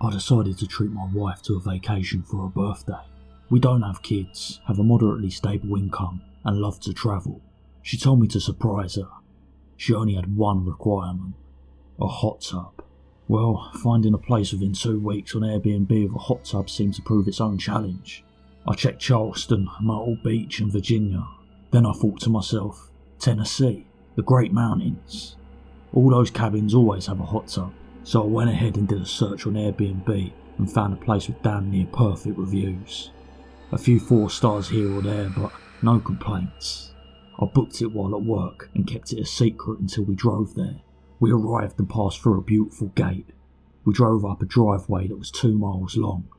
I decided to treat my wife to a vacation for her birthday. We don't have kids, have a moderately stable income, and love to travel. She told me to surprise her. She only had one requirement: a hot tub. Well, finding a place within 2 weeks on Airbnb with a hot tub seemed to prove its own challenge. I checked Charleston, Myrtle Beach and Virginia. Then I thought to myself, Tennessee, the Great Mountains. All those cabins always have a hot tub, so I went ahead and did a search on Airbnb and found a place with damn near perfect reviews. A few 4 stars here or there, but no complaints. I booked it while at work and kept it a secret until we drove there. We arrived and passed through a beautiful gate. We drove up a driveway that was 2 miles long.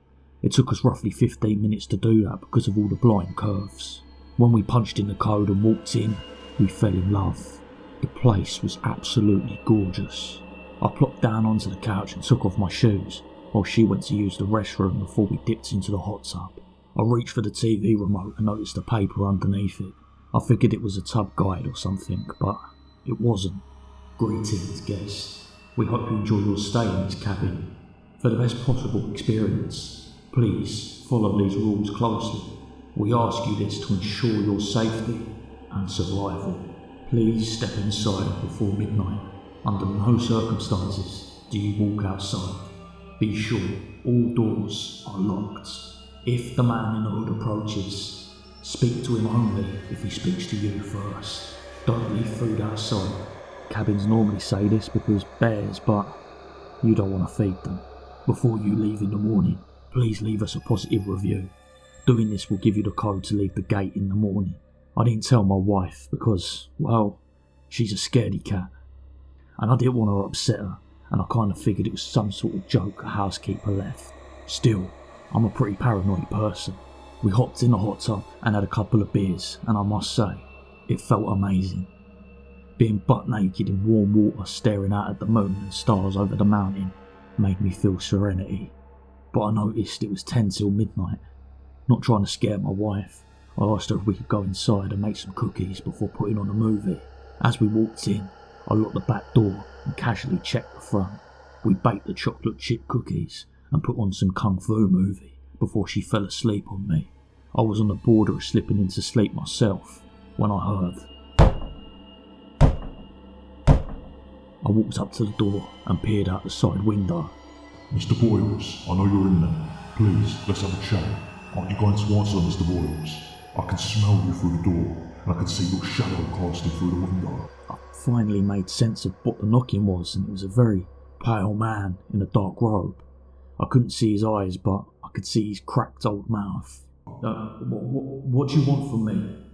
It took us roughly 15 minutes to do that because of all the blind curves. When we punched in the code and walked in, we fell in love. The place was absolutely gorgeous. I plopped down onto the couch and took off my shoes while she went to use the restroom before we dipped into the hot tub. I reached for the TV remote and noticed a paper underneath it. I figured it was a tub guide or something, but it wasn't. Greetings, guests. We hope you enjoy your stay in this cabin. For the best possible experience, please follow these rules closely. We ask you this to ensure your safety and survival. Please step inside before midnight. Under no circumstances do you walk outside. Be sure all doors are locked. If the man in the hood approaches, speak to him only if he speaks to you first. Don't leave food outside. Cabins normally say this because bears, but you don't want to feed them. Before you leave in the morning, please leave us a positive review. Doing this will give you the code to leave the gate in the morning. I didn't tell my wife because, well, she's a scaredy cat. And I didn't want to upset her, and I kind of figured it was some sort of joke a housekeeper left. Still, I'm a pretty paranoid person. We hopped in the hot tub and had a couple of beers, and I must say, it felt amazing. Being butt naked in warm water staring out at the moon and stars over the mountain made me feel serenity. But I noticed it was 10 till midnight. Not trying to scare my wife, I asked her if we could go inside and make some cookies before putting on a movie. As we walked in, I locked the back door and casually checked the front. We baked the chocolate chip cookies and put on some kung fu movie before she fell asleep on me. I was on the border of slipping into sleep myself when I heard. I walked up to the door and peered out the side window. Mr. Boyles, I know you're in there. Please, let's have a chat. Aren't you going to answer, Mr. Boyles? I can smell you through the door, and I can see your shadow casting through the window. I finally made sense of what the knocking was, and it was a very pale man in a dark robe. I couldn't see his eyes, but I could see his cracked old mouth. What do you want from me?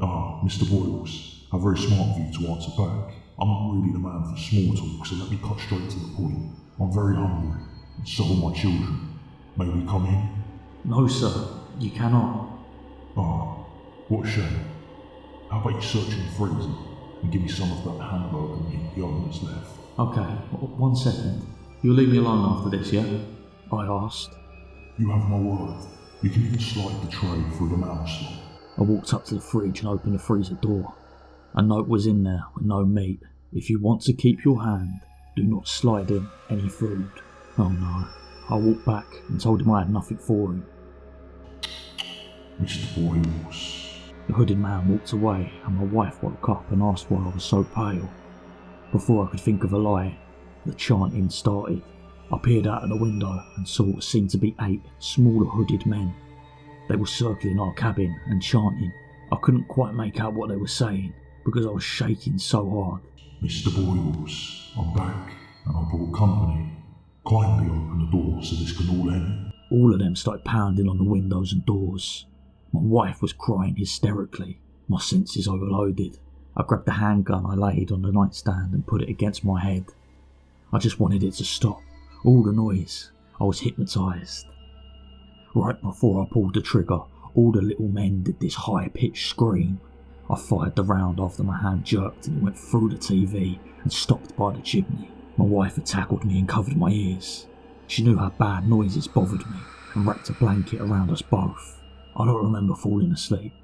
Mr. Boyles, how very smart of you to answer back. I'm not really the man for small talk, so let me cut straight to the point. I'm very hungry, and so are my children. May we come in? No, sir, you cannot. What a shame. How about you search in the freezer and give me some of that hamburger meat the owner's left? Okay, 1 second. You'll leave me alone after this, yeah? I asked. You have my word. You can even slide the tray through the mouse slot. I walked up to the fridge and opened the freezer door. A note was in there with no meat. If you want to keep your hand, do not slide in any food. Oh no. I walked back and told him I had nothing for him. Mr. Boyles. The hooded man walked away and my wife woke up and asked why I was so pale. Before I could think of a lie, the chanting started. I peered out of the window and saw what seemed to be 8 smaller hooded men. They were circling our cabin and chanting. I couldn't quite make out what they were saying because I was shaking so hard. Mr. Boyles, I'm back and I brought company. Kindly open the door so this can all end. All of them started pounding on the windows and doors. My wife was crying hysterically. My senses overloaded. I grabbed the handgun I laid on the nightstand and put it against my head. I just wanted it to stop. All the noise. I was hypnotised. Right before I pulled the trigger, all the little men did this high-pitched scream. I fired the round after my hand jerked and it went through the TV and stopped by the chimney. My wife had tackled me and covered my ears. She knew how bad noises bothered me and wrapped a blanket around us both. I don't remember falling asleep,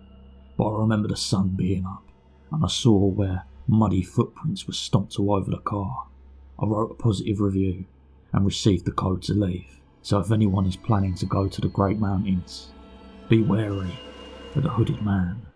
but I remember the sun being up and I saw where muddy footprints were stomped all over the car. I wrote a positive review and received the code to leave. so if anyone is planning to go to the Great Mountains, be wary of the hooded man.